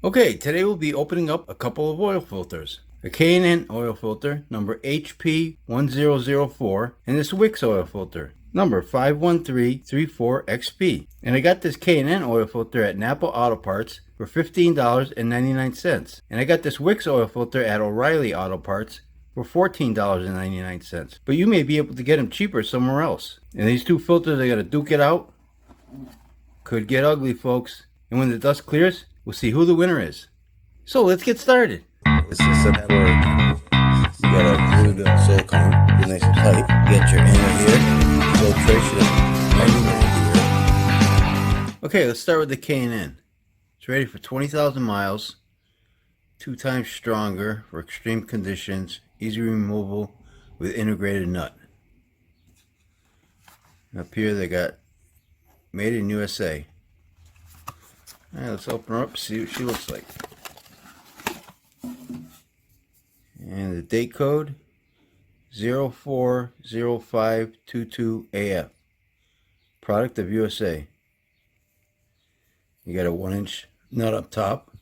Okay, today we'll be opening up a couple of oil filters. A K&N oil filter, number HP1004, and this Wix oil filter, number 51334XP. And I got this K&N oil filter at Napa Auto Parts for $15.99. And I got this Wix oil filter at O'Reilly Auto Parts for $14.99. But you may be able to get them cheaper somewhere else. And these two filters, I gotta duke it out. Could get ugly, folks. And when the dust clears, we'll see who the winner is. So let's get started. This is set for, you gotta glue the silicone, get nice and tight, get your inner here, filtration here. Okay, let's start with the K&N. It's rated for 20,000 miles, 2 times stronger for extreme conditions, easy removal with integrated nut. Up here they got made in USA. Alright, let's open her up, see what she looks like. And the date code 040522AF. Product of USA. You got a 1-inch nut up top.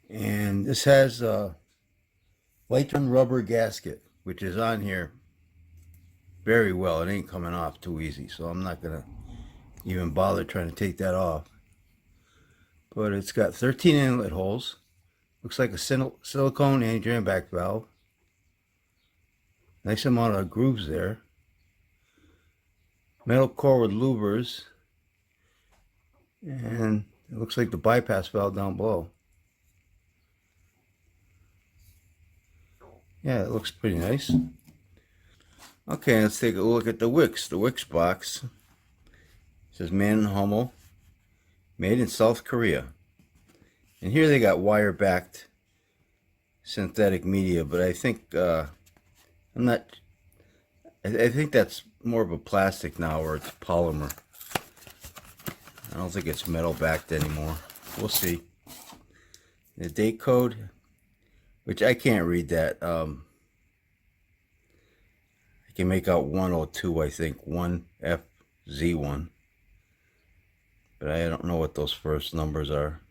And this has a Blackstone rubber gasket, which is on here very well. It ain't coming off too easy, so I'm not gonna even bother trying to take that off. But it's got 13 inlet holes. Looks like a silicone anti-drain back valve. Nice amount of grooves there. Metal core with louvers. And it looks like the bypass valve down below. Yeah, it looks pretty nice. Okay, let's take a look at the Wix box. It says Man and Hummel, made in South Korea. And here they got wire-backed synthetic media, but I think I think that's more of a plastic now, or it's polymer. I don't think it's metal-backed anymore. We'll see. The date code, which I can't read that. I can make out 102, I think, 1FZ1. But I don't know what those first numbers are.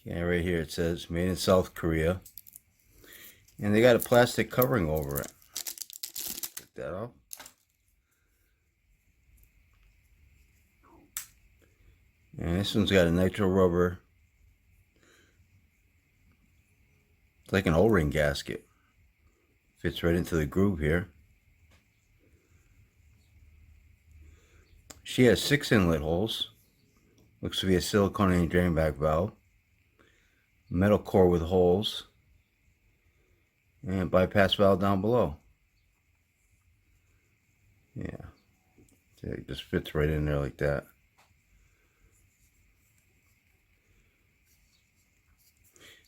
Yeah, right here it says made in South Korea. And they got a plastic covering over it. Take that off. And this one's got a nitro rubber. It's like an O-ring gasket. Fits right into the groove here. She has 6 inlet holes. Looks to be a silicone drain back valve. Metal core with holes. And bypass valve down below. Yeah. It just fits right in there like that.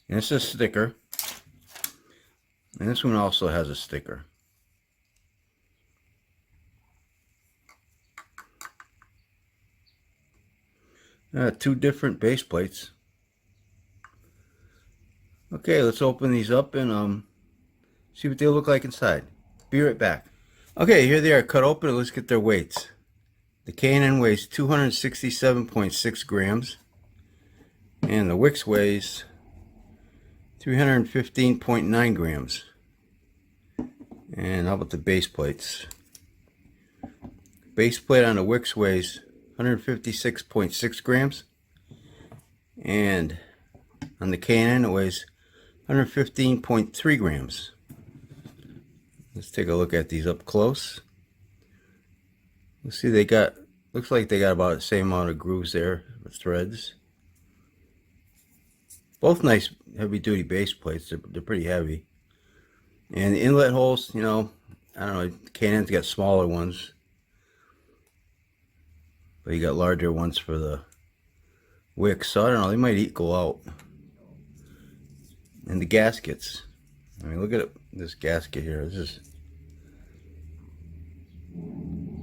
And it's a sticker. And this one also has a sticker. Two different base plates. Okay, let's open these up and see what they look like inside. Be right back. Okay, here they are cut open. Let's get their weights. The K&N weighs 267.6 grams. And the Wix weighs 315.9 grams. And how about the base plates? Base plate on the Wix weighs 156.6 grams. And on the K&N it weighs 115.3 grams. Let's take a look at these up close. Let's see, looks like they got about the same amount of grooves there with threads. Both nice heavy duty base plates. They're pretty heavy. And the inlet holes, you know, I don't know, K&N's got smaller ones. But you got larger ones for the Wix. So I don't know, they might equal out. And the gaskets. I mean, look at this gasket here. This is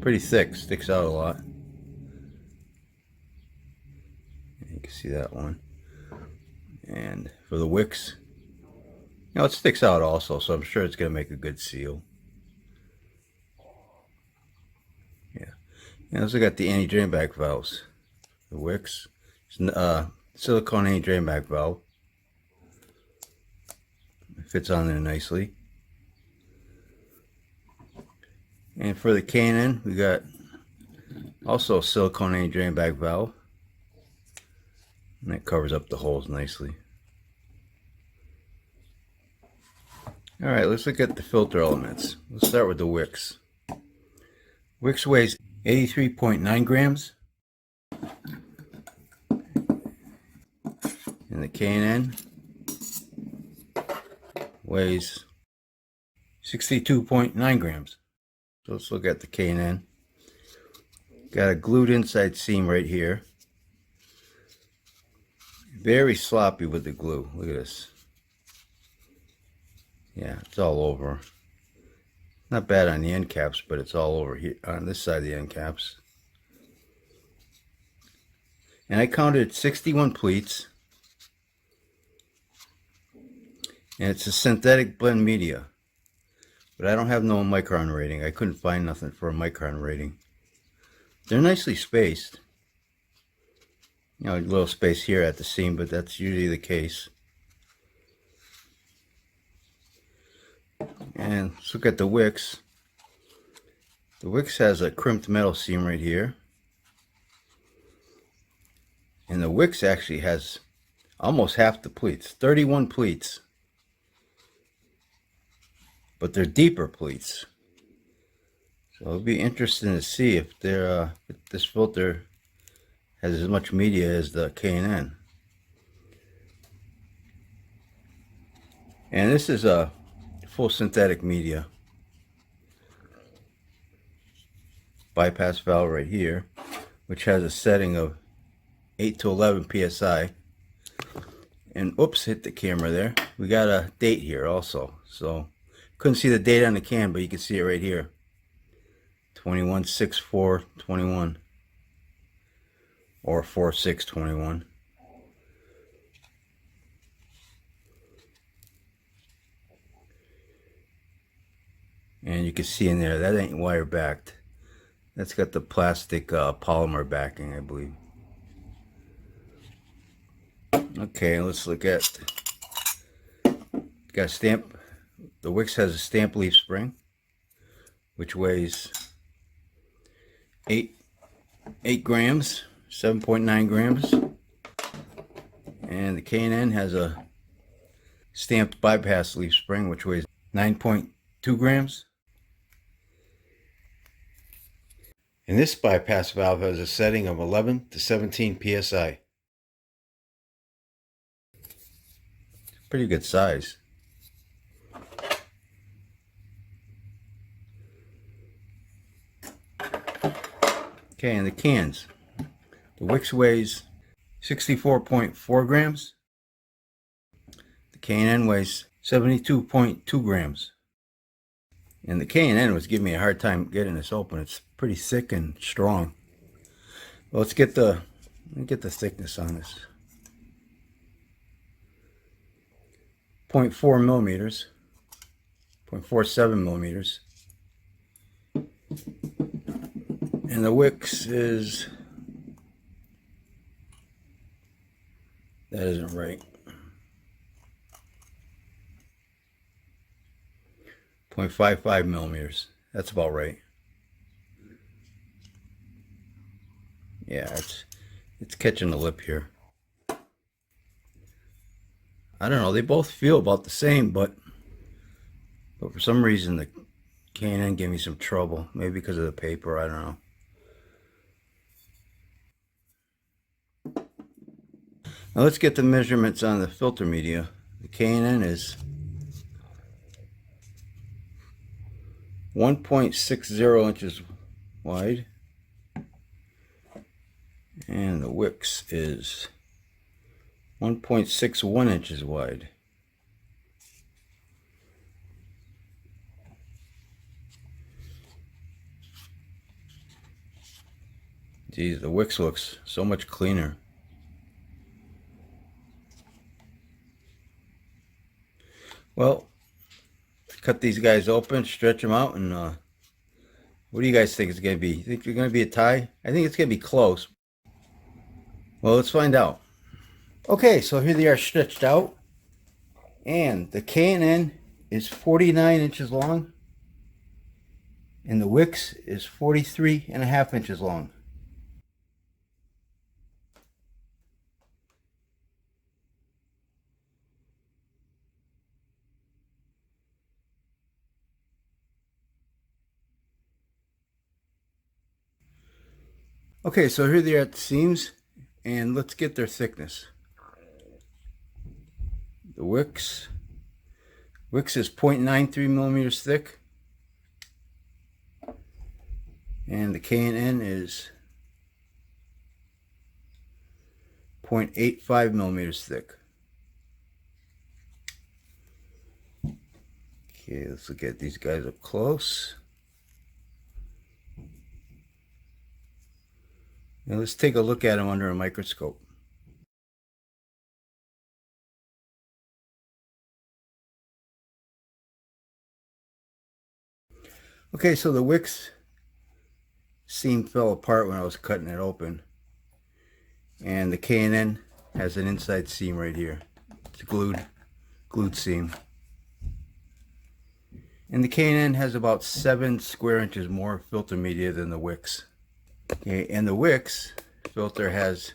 pretty thick. Sticks out a lot. You can see that one. And for the Wix, you know, it sticks out also, so I'm sure it's going to make a good seal. Yeah. And also got the anti-drain back valves. The Wix. Silicone anti-drain back valve. It fits on there nicely. And for the K&N, we got also a silicone anti-drain back valve. And that covers up the holes nicely. Alright, let's look at the filter elements. Let's start with the Wix. Wix weighs 83.9 grams. And the K&N weighs 62.9 grams. So let's look at the K&N. Got a glued inside seam right here. Very sloppy with the glue. Look at this. Yeah, it's all over. Not bad on the end caps, but it's all over here on this side of the end caps. And I counted 61 pleats. And it's a synthetic blend media. But I don't have no micron rating. I couldn't find nothing for a micron rating. They're nicely spaced. You know, a little space here at the seam, but that's usually the case. And let's look at the Wix. The Wix has a crimped metal seam right here. And the Wix actually has almost half the pleats, 31 pleats. But they're deeper pleats. So it'll be interesting to see if they're if this filter has as much media as the K&N. And this is a full synthetic media. Bypass valve right here, which has a setting of 8 to 11 psi. And oops, hit the camera there. We got a date here also. So couldn't see the date on the can, but you can see it right here. 21/6/4/21 or 4/6/21. And you can see in there that ain't wire backed. That's got the plastic polymer backing, I believe. Okay, let's look at. Got a stamp. The Wix has a stamp leaf spring, which weighs 8 grams, 7.9 grams. And the K&N has a stamped bypass leaf spring, which weighs 9.2 grams. And this bypass valve has a setting of 11 to 17 psi. Pretty good size. Okay, and the cans. The Wix weighs 64.4 grams. The K&N weighs 72.2 grams. And the K&N was giving me a hard time getting this open. It's pretty thick and strong. Well, let me get the thickness on this. 0.4 millimeters. 0.47 millimeters. And the Wix is, that isn't right. 0.55 millimeters. That's about right. Yeah, it's catching the lip here. I don't know, they both feel about the same, but for some reason the K&N gave me some trouble. Maybe because of the paper, I don't know. Now let's get the measurements on the filter media. The K&N is 1.60 inches wide. And the Wix is 1.61 inches wide. Geez, the Wix looks so much cleaner. Well, cut these guys open, stretch them out, and What do you guys think it's going to be? You think it's going to be a tie? I think it's going to be close. Well, let's find out. Okay, so here they are stretched out. And the K&N is 49 inches long. And the Wix is 43.5 inches long. Okay, so here they are at the seams, and let's get their thickness. The Wix is 0.93 millimeters thick, and the K&N is 0.85 millimeters thick. Okay, let's look at these guys up close. Now let's take a look at them under a microscope. Okay, so the Wix seam fell apart when I was cutting it open. And the K&N has an inside seam right here. It's a glued seam. And the K&N has about 7 square inches more filter media than the Wix. Okay, and the Wix filter has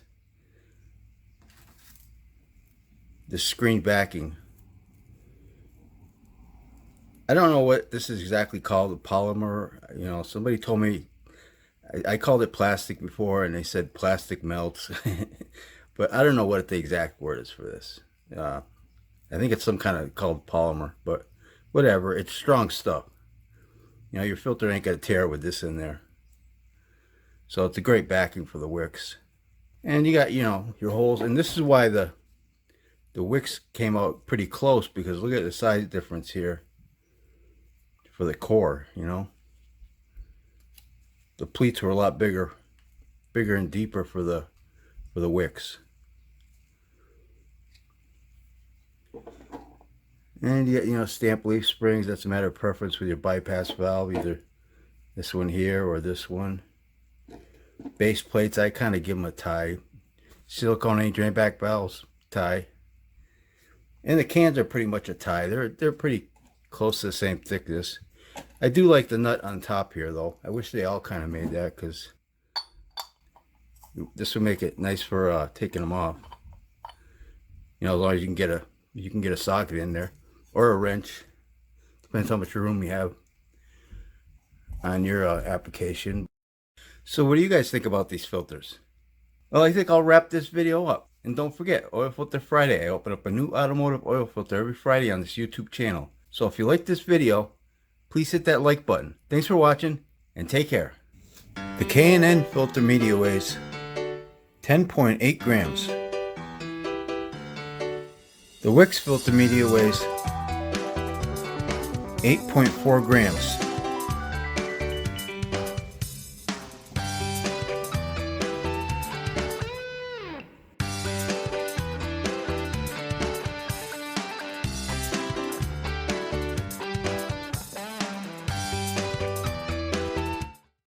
the screen backing. I don't know what this is exactly called, a polymer. You know, somebody told me, I called it plastic before, and they said plastic melts. But I don't know what the exact word is for this. I think it's some kind of called polymer, but whatever. It's strong stuff. You know, your filter ain't gonna tear with this in there. So it's a great backing for the Wix. And you got, you know, your holes. And this is why the Wix came out pretty close, because look at the size difference here for the core, you know. The pleats were a lot bigger and deeper for the Wix. And you know, stamp leaf springs, that's a matter of preference with your bypass valve, either this one here or this one. Base plates, I kind of give them a tie. Silicone drain back valves, tie. And the cans are pretty much a tie. They're pretty close to the same thickness. I do like the nut on top here, though. I wish they all kind of made that, because this would make it nice for taking them off. You know, as long as you can get a socket in there or a wrench. Depends how much room you have on your application. So what do you guys think about these filters? Well, I think I'll wrap this video up. And don't forget, Oil Filter Friday. I open up a new automotive oil filter every Friday on this YouTube channel. So if you like this video, please hit that like button. Thanks for watching, and take care. The K&N filter media weighs 10.8 grams. The Wix filter media weighs 8.4 grams.